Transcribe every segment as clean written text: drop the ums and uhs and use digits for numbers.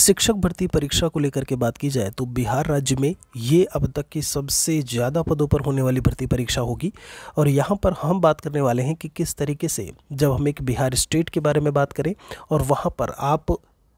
शिक्षक भर्ती परीक्षा को लेकर के बात की जाए तो बिहार राज्य में ये अब तक की सबसे ज़्यादा पदों पर होने वाली भर्ती परीक्षा होगी। और यहाँ पर हम बात करने वाले हैं कि किस तरीके से जब हम एक बिहार स्टेट के बारे में बात करें और वहाँ पर आप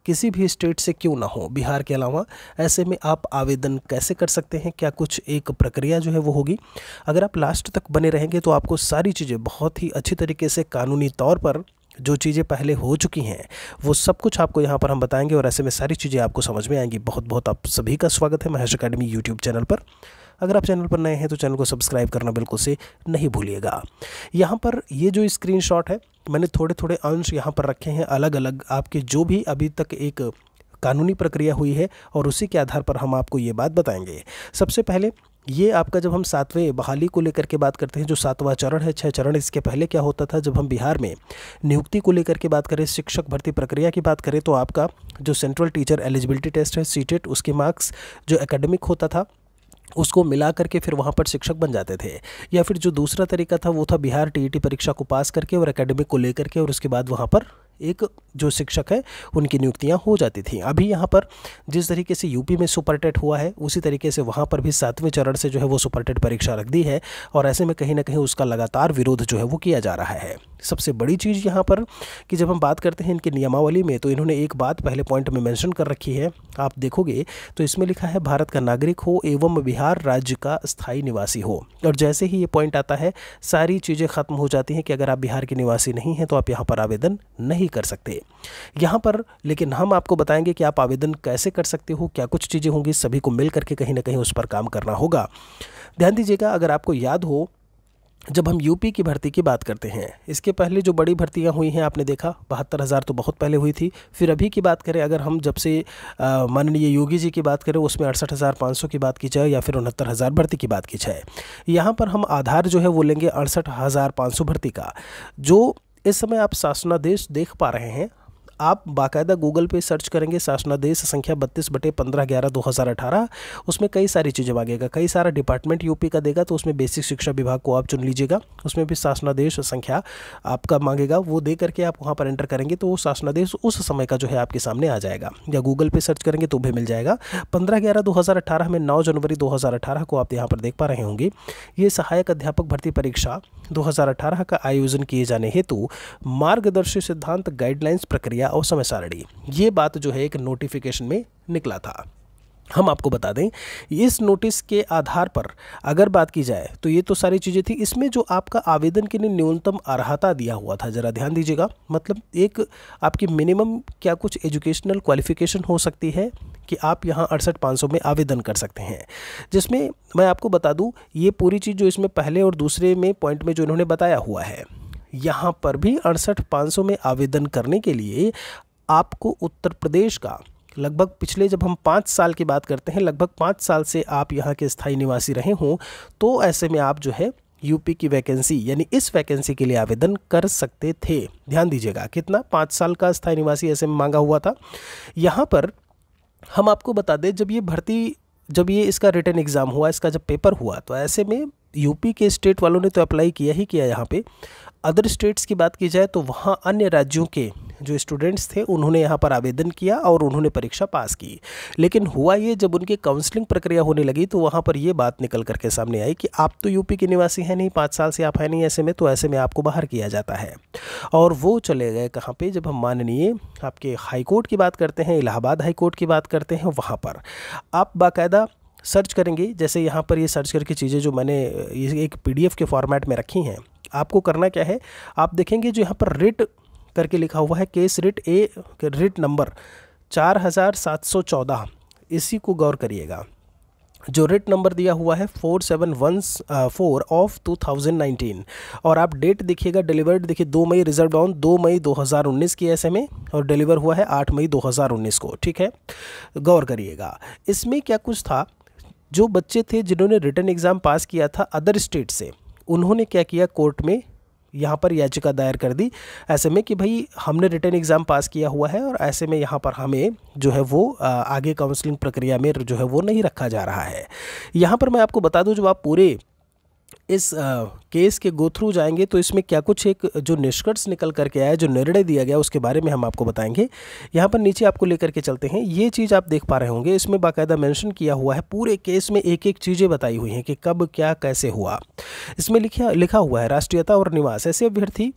किसी भी स्टेट से क्यों ना हो बिहार के अलावा, ऐसे में आप आवेदन कैसे कर सकते हैं, क्या कुछ एक प्रक्रिया जो है वो होगी। अगर आप लास्ट तक बने रहेंगे तो आपको सारी चीज़ें बहुत ही अच्छी तरीके से कानूनी तौर पर जो चीज़ें पहले हो चुकी हैं वो सब कुछ आपको यहाँ पर हम बताएंगे और ऐसे में सारी चीज़ें आपको समझ में आएंगी। बहुत बहुत आप सभी का स्वागत है महेश अकेडमी यूट्यूब चैनल पर। अगर आप चैनल पर नए हैं तो चैनल को सब्सक्राइब करना बिल्कुल से नहीं भूलिएगा। यहाँ पर ये जो स्क्रीनशॉट है मैंने थोड़े थोड़े अंश यहाँ पर रखे हैं अलग अलग, आपके जो भी अभी तक एक कानूनी प्रक्रिया हुई है और उसी के आधार पर हम आपको ये बात बताएंगे। सबसे पहले ये आपका जब हम 7वें बहाली को लेकर के बात करते हैं, जो 7वां चरण है, 6 चरण इसके पहले क्या होता था, जब हम बिहार में नियुक्ति को लेकर के बात करें, शिक्षक भर्ती प्रक्रिया की बात करें तो आपका जो सेंट्रल टीचर एलिजिबिलिटी टेस्ट है सीटेट, उसके मार्क्स जो एकेडमिक होता था उसको मिला करके फिर वहाँ पर शिक्षक बन जाते थे। या फिर जो दूसरा तरीका था वो था बिहार टीईटी परीक्षा को पास करके और एकेडमिक को लेकर के और उसके बाद वहाँ पर एक जो शिक्षक है उनकी नियुक्तियां हो जाती थी। अभी यहाँ पर जिस तरीके से यूपी में सुपर टेट हुआ है उसी तरीके से वहाँ पर भी 7वें चरण से जो है वो सुपर टेट परीक्षा रख दी है और ऐसे में कहीं ना कहीं उसका लगातार विरोध जो है वो किया जा रहा है। सबसे बड़ी चीज़ यहाँ पर कि जब हम बात करते हैं इनकी नियमावली में तो इन्होंने एक बात पहले पॉइंट में मेंशन कर रखी है, आप देखोगे तो इसमें लिखा है भारत का नागरिक हो एवं बिहार राज्य का स्थायी निवासी हो। और जैसे ही ये पॉइंट आता है सारी चीज़ें ख़त्म हो जाती हैं कि अगर आप बिहार के निवासी नहीं हैं तो आप यहाँ पर आवेदन नहीं कर सकते यहाँ पर। लेकिन हम आपको बताएंगे कि आप आवेदन कैसे कर सकते हो, क्या कुछ चीज़ें होंगी, सभी को मिल करके कहीं ना कहीं उस पर काम करना होगा। ध्यान दीजिएगा, अगर आपको याद हो जब हम यूपी की भर्ती की बात करते हैं, इसके पहले जो बड़ी भर्तियां हुई हैं आपने देखा 72,000 तो बहुत पहले हुई थी। फिर अभी की बात करें, अगर हम जब से माननीय योगी जी की बात करें उसमें 68,500 की बात की जाए या फिर 69,000 भर्ती की बात की जाए, यहाँ पर हम आधार जो है वो लेंगे 68,500 भर्ती का। जो इस समय आप शासनादेश देख पा रहे हैं, आप बाकायदा गूगल पे सर्च करेंगे शासनादेश संख्या 32/15/11/2018, उसमें कई सारी चीज़ें मांगेगा, कई सारा डिपार्टमेंट यूपी का देगा तो उसमें बेसिक शिक्षा विभाग को आप चुन लीजिएगा, उसमें भी शासनादेश संख्या आपका मांगेगा, वो दे करके आप वहाँ पर एंटर करेंगे तो वो शासनादेश उस समय का जो है आपके सामने आ जाएगा, या गूगल पे सर्च करेंगे तो भी मिल जाएगा। 15/11/2018 में 9 जनवरी 2018 को आप यहाँ पर देख पा रहे होंगे, ये सहायक अध्यापक भर्ती परीक्षा 2018 का आयोजन किए जाने हेतु मार्गदर्शी सिद्धांत गाइडलाइंस प्रक्रिया और समय सारणी, ये बात जो है एक नोटिफिकेशन में निकला था। हम आपको बता दें इस नोटिस के आधार पर अगर बात की जाए तो ये तो सारी चीज़ें थी, इसमें जो आपका आवेदन के लिए न्यूनतम अर्हता दिया हुआ था जरा ध्यान दीजिएगा, मतलब एक आपकी मिनिमम क्या कुछ एजुकेशनल क्वालिफिकेशन हो सकती है कि आप यहाँ 68,500 में आवेदन कर सकते हैं। जिसमें मैं आपको बता दूँ ये पूरी चीज़ जो इसमें पहले और दूसरे में पॉइंट में जो इन्होंने बताया हुआ है, यहाँ पर भी 68,500 में आवेदन करने के लिए आपको उत्तर प्रदेश का लगभग पिछले जब हम 5 साल की बात करते हैं, लगभग 5 साल से आप यहाँ के स्थायी निवासी रहे हों तो ऐसे में आप जो है यूपी की वैकेंसी यानी इस वैकेंसी के लिए आवेदन कर सकते थे। ध्यान दीजिएगा कितना 5 साल का स्थायी निवासी ऐसे में मांगा हुआ था। यहाँ पर हम आपको बता दें जब ये इसका रिटन एग्ज़ाम हुआ, इसका जब पेपर हुआ तो ऐसे में यूपी के स्टेट वालों ने तो अप्लाई किया ही किया। यहाँ पे अदर स्टेट्स की बात की जाए तो वहाँ अन्य राज्यों के जो स्टूडेंट्स थे उन्होंने यहाँ पर आवेदन किया और उन्होंने परीक्षा पास की। लेकिन हुआ ये जब उनकी काउंसलिंग प्रक्रिया होने लगी तो वहाँ पर ये बात निकल करके सामने आई कि आप तो यूपी के निवासी हैं नहीं, 5 साल से आप हैं नहीं ऐसे में, तो ऐसे में आपको बाहर किया जाता है। और वो चले गए कहाँ पे, जब हम माननीय आपके हाई कोर्ट की बात करते हैं, इलाहाबाद हाई कोर्ट की बात करते हैं, वहाँ पर आप बाकायदा सर्च करेंगे। जैसे यहाँ पर ये सर्च करके चीज़ें जो मैंने ये एक PDF के फॉर्मेट में रखी हैं, आपको करना क्या है, आप देखेंगे जो यहाँ पर रिट करके लिखा हुआ है केस रिट रिट नंबर 4714, इसी को गौर करिएगा। जो रिट नंबर दिया हुआ है 4714 ऑफ 2019 और आप डेट देखिएगा, डिलीवर्ड देखिए 2 मई रिजर्व डाउन 2 मई 2019 की ऐसे में और डिलीवर हुआ है 8 मई 2019 को। ठीक है, गौर करिएगा इसमें क्या कुछ था। जो बच्चे थे जिन्होंने रिटन एग्ज़ाम पास किया था अदर स्टेट से, उन्होंने क्या किया, कोर्ट में यहाँ पर याचिका दायर कर दी ऐसे में कि भाई हमने रिटन एग्ज़ाम पास किया हुआ है और ऐसे में यहाँ पर हमें जो है वो आगे काउंसलिंग प्रक्रिया में जो है वो नहीं रखा जा रहा है। यहाँ पर मैं आपको बता दूँ जब आप पूरे इस केस के गो थ्रू जाएंगे तो इसमें क्या कुछ एक जो निष्कर्ष निकल करके आया, जो निर्णय दिया गया, उसके बारे में हम आपको बताएंगे। यहाँ पर नीचे आपको लेकर के चलते हैं। ये चीज़ आप देख पा रहे होंगे, इसमें बाकायदा मेंशन किया हुआ है, पूरे केस में एक एक चीज़ें बताई हुई हैं कि कब क्या कैसे हुआ। इसमें लिखा हुआ है राष्ट्रीयता और निवास, ऐसे अभ्यर्थी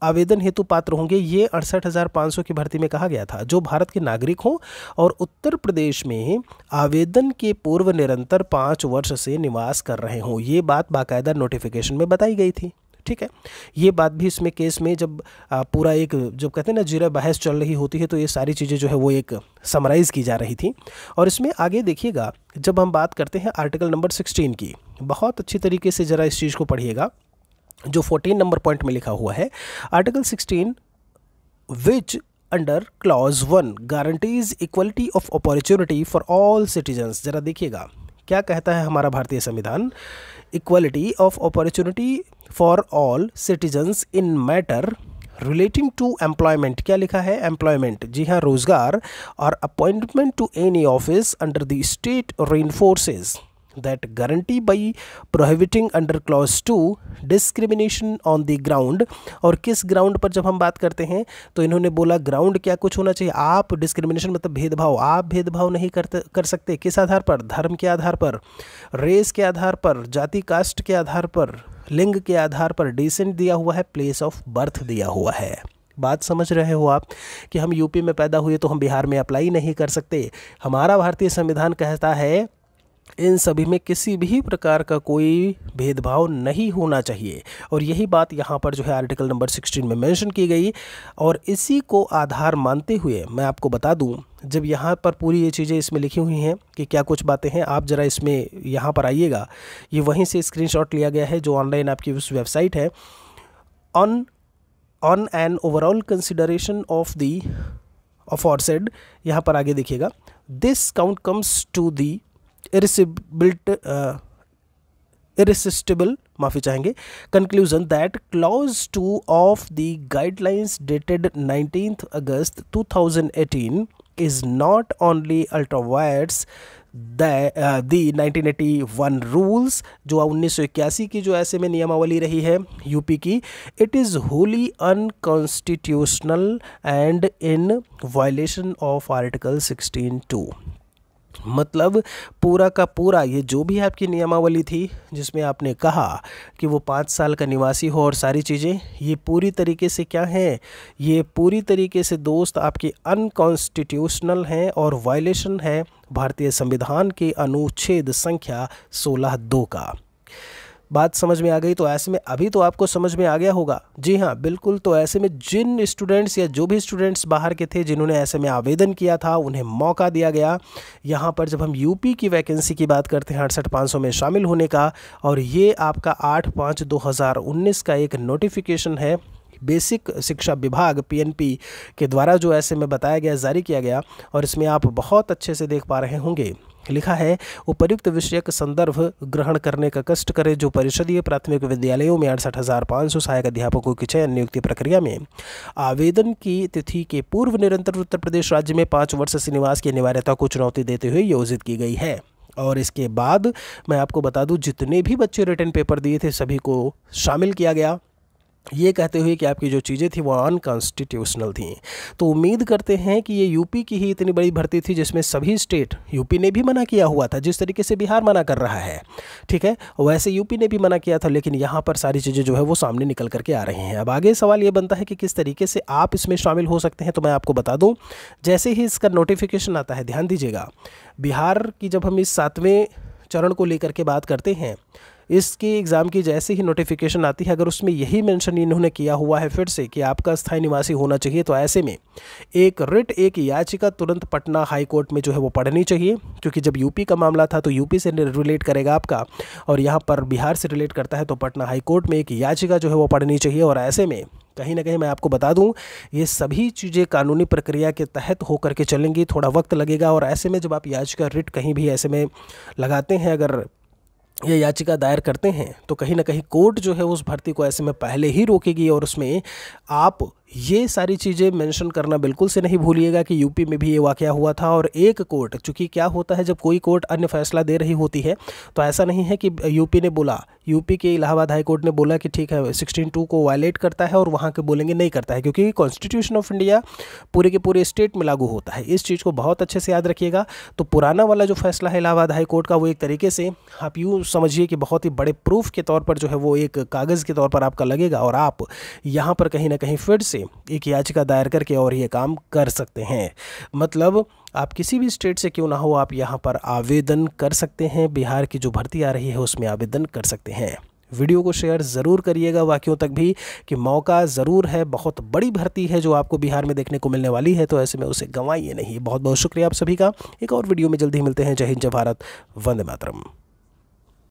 आवेदन हेतु पात्र होंगे। ये 68,500 की भर्ती में कहा गया था, जो भारत के नागरिक हों और उत्तर प्रदेश में आवेदन के पूर्व निरंतर 5 वर्ष से निवास कर रहे हों। ये बात बाकायदा नोटिफिकेशन में बताई गई थी। ठीक है, ये बात भी इसमें केस में जब पूरा एक जब कहते हैं ना जीरा बहस चल रही होती है, तो ये सारी चीज़ें जो है वो एक समराइज़ की जा रही थी। और इसमें आगे देखिएगा, जब हम बात करते हैं आर्टिकल नंबर 16 की, बहुत अच्छी तरीके से ज़रा इस चीज़ को पढ़िएगा, जो 14 नंबर पॉइंट में लिखा हुआ है। Article 16 which under clause 1 guarantees equality of opportunity for all citizens. जरा देखिएगा क्या कहता है हमारा भारतीय संविधान। Equality of opportunity for all citizens in matter relating to employment. क्या लिखा है? एम्प्लॉयमेंट, जी हाँ, रोजगार। और appointment to any office under the state reinforces that guarantee by prohibiting under clause 2 discrimination on the ground। और किस ग्राउंड पर जब हम बात करते हैं तो इन्होंने बोला ग्राउंड क्या कुछ होना चाहिए। आप डिस्क्रिमिनेशन मतलब भेदभाव, आप भेदभाव नहीं कर सकते। किस आधार पर? धर्म के आधार पर, रेस के आधार पर, जाति कास्ट के आधार पर, लिंग के आधार पर। डिसेंट दिया हुआ है, प्लेस ऑफ बर्थ दिया हुआ है। बात समझ रहे हो आप कि हम यूपी में पैदा हुए तो हम बिहार में अप्लाई नहीं कर सकते। हमारा भारतीय संविधान कहता है इन सभी में किसी भी प्रकार का कोई भेदभाव नहीं होना चाहिए। और यही बात यहाँ पर जो है आर्टिकल नंबर 16 में मेंशन की गई। और इसी को आधार मानते हुए मैं आपको बता दूँ, जब यहाँ पर पूरी ये चीज़ें इसमें लिखी हुई हैं कि क्या कुछ बातें हैं, आप ज़रा इसमें यहाँ पर आइएगा। ये वहीं से स्क्रीनशॉट लिया गया है जो ऑनलाइन आपकी उस वेबसाइट है। On an overall consideration of the aforesaid, यहाँ पर आगे देखिएगा, this count comes to the irresistible माफ़ी चाहेंगे conclusion that clause 2 of the guidelines dated 19 August 2018 is not only ultra vires the 1981 rules, जो 1981 की जो ऐसे में नियमावली रही है यूपी की, it is Holi unconstitutional and in violation of article 16(2)। मतलब पूरा का पूरा ये जो भी आपकी नियमावली थी जिसमें आपने कहा कि वो 5 साल का निवासी हो और सारी चीज़ें, ये पूरी तरीके से क्या हैं, ये पूरी तरीके से दोस्त आपकी अनकॉन्स्टिट्यूशनल हैं और वायलेशन है भारतीय संविधान के अनुच्छेद संख्या 16(2) का। बात समझ में आ गई? तो ऐसे में अभी तो आपको समझ में आ गया होगा। जी हाँ, बिल्कुल। तो ऐसे में जिन स्टूडेंट्स या जो भी स्टूडेंट्स बाहर के थे जिन्होंने ऐसे में आवेदन किया था, उन्हें मौका दिया गया। यहाँ पर जब हम यूपी की वैकेंसी की बात करते हैं 68,500 में शामिल होने का, और ये आपका 8/5/2019 का एक नोटिफिकेशन है बेसिक शिक्षा विभाग PNP के द्वारा जो ऐसे में बताया गया, जारी किया गया। और इसमें आप बहुत अच्छे से देख पा रहे होंगे, लिखा है उपयुक्त विषयक संदर्भ ग्रहण करने का कष्ट करें जो परिषदीय प्राथमिक विद्यालयों में 68,500 सहायक अध्यापकों की चयन नियुक्ति प्रक्रिया में आवेदन की तिथि के पूर्व निरंतर उत्तर प्रदेश राज्य में 5 वर्ष से निवास की अनिवार्यता को चुनौती देते हुए योजित की गई है। और इसके बाद मैं आपको बता दूं, जितने भी बच्चे रिटन पेपर दिए थे सभी को शामिल किया गया, ये कहते हुए कि आपकी जो चीज़ें थी वो अनकॉन्स्टिट्यूशनल थी। तो उम्मीद करते हैं कि ये यूपी की ही इतनी बड़ी भर्ती थी जिसमें सभी स्टेट, यूपी ने भी मना किया हुआ था जिस तरीके से बिहार मना कर रहा है, ठीक है, वैसे यूपी ने भी मना किया था, लेकिन यहाँ पर सारी चीज़ें जो है वो सामने निकल करके आ रही हैं। अब आगे सवाल ये बनता है कि किस तरीके से आप इसमें शामिल हो सकते हैं। तो मैं आपको बता दूँ, जैसे ही इसका नोटिफिकेशन आता है, ध्यान दीजिएगा, बिहार की जब हम इस 7वें चरण को लेकर के बात करते हैं, इसके एग्ज़ाम की जैसे ही नोटिफिकेशन आती है, अगर उसमें यही मेंशन इन्होंने किया हुआ है फिर से कि आपका स्थायी निवासी होना चाहिए, तो ऐसे में एक याचिका तुरंत पटना हाई कोर्ट में जो है वो पढ़नी चाहिए, क्योंकि जब यूपी का मामला था तो यूपी से रिलेट करेगा आपका, और यहाँ पर बिहार से रिलेट करता है तो पटना हाई कोर्ट में एक याचिका जो है वो पढ़नी चाहिए। और ऐसे में कहीं ना कहीं मैं आपको बता दूं, ये सभी चीज़ें कानूनी प्रक्रिया के तहत होकर के चलेंगी, थोड़ा वक्त लगेगा। और ऐसे में जब आप याचिका रिट कहीं भी ऐसे में लगाते हैं, अगर ये याचिका दायर करते हैं, तो कहीं ना कहीं कोर्ट जो है उस भर्ती को ऐसे में पहले ही रोकेगी और उसमें आप ये सारी चीज़ें मेंशन करना बिल्कुल से नहीं भूलिएगा कि यूपी में भी ये वाक़या हुआ था। और एक कोर्ट, चूँकि क्या होता है जब कोई कोर्ट अन्य फैसला दे रही होती है तो ऐसा नहीं है कि यूपी ने बोला, यूपी के इलाहाबाद हाई कोर्ट ने बोला कि ठीक है 16(2) को वायलेट करता है और वहाँ के बोलेंगे नहीं करता है, क्योंकि कॉन्स्टिट्यूशन ऑफ इंडिया पूरे के पूरे स्टेट में लागू होता है। इस चीज़ को बहुत अच्छे से याद रखिएगा। तो पुराना वाला जो फैसला है इलाहाबाद हाई कोर्ट का, वो एक तरीके से आप यूँ समझिए कि बहुत ही बड़े प्रूफ के तौर पर जो है वो एक कागज़ के तौर पर आपका लगेगा, और आप यहाँ पर कहीं ना कहीं फिर से एक याचिका दायर करके और ये काम कर सकते हैं। मतलब आप किसी भी स्टेट से क्यों ना हो, आप यहाँ पर आवेदन कर सकते हैं। बिहार की जो भर्ती आ रही है उसमें आवेदन कर सकते हैं। वीडियो को शेयर ज़रूर करिएगा बाकियों तक भी, कि मौका ज़रूर है, बहुत बड़ी भर्ती है जो आपको बिहार में देखने को मिलने वाली है, तो ऐसे में उसे गंवाइए नहीं। बहुत बहुत शुक्रिया आप सभी का। एक और वीडियो में जल्दी मिलते हैं। जय हिंद, जय भारत, वंदे मातरम।